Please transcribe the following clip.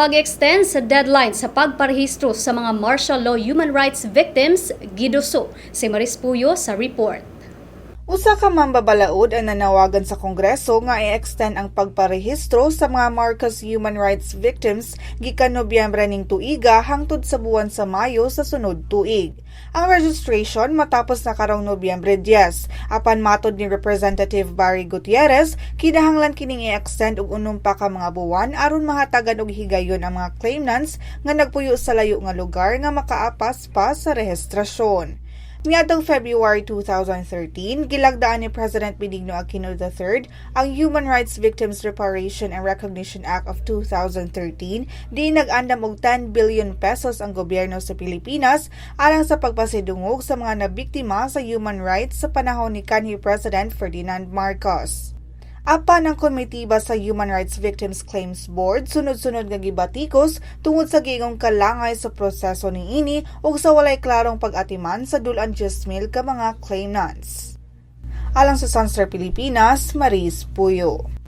Pag-extend sa deadline sa pagparehistro sa mga martial law human rights victims, giduso. Si Maris Puyo sa report. Usa ka mambabalaod ang nanawagan sa Kongreso nga i-extend ang pagparehistro sa mga Marcos human rights victims gikan Nobyembre ning tuiga hangtod sa buwan sa Mayo sa sunod tuig. Ang registration matapos na karong Nobyembre 10. Apan matod ni Representative Barry Gutierrez, kinahanglan kining i-extend og unom pa ka mga buwan aron mahatagan og higayon ang mga claimants nga nagpuyo sa layo nga lugar nga makaapas pa sa rehistrasyon. Niadtong February 2013, gilagdaan ni President Benigno Aquino III ang Human Rights Victims Reparation and Recognition Act of 2013 di nag-andam og 10 billion pesos ang gobyerno sa Pilipinas alang sa pagpasidungog sa mga nabiktima sa human rights sa panahon ni kanhi President Ferdinand Marcos. Apan ang komitiba sa Human Rights Victims Claims Board sunod-sunod nga gibatikos tungod sa giingong kalangay sa proseso niini ug sa walay klarong pag-atiman sa dulan 10,000 ka mga claimants. Alang sa Sun.Star Pilipinas, Maris Puyo.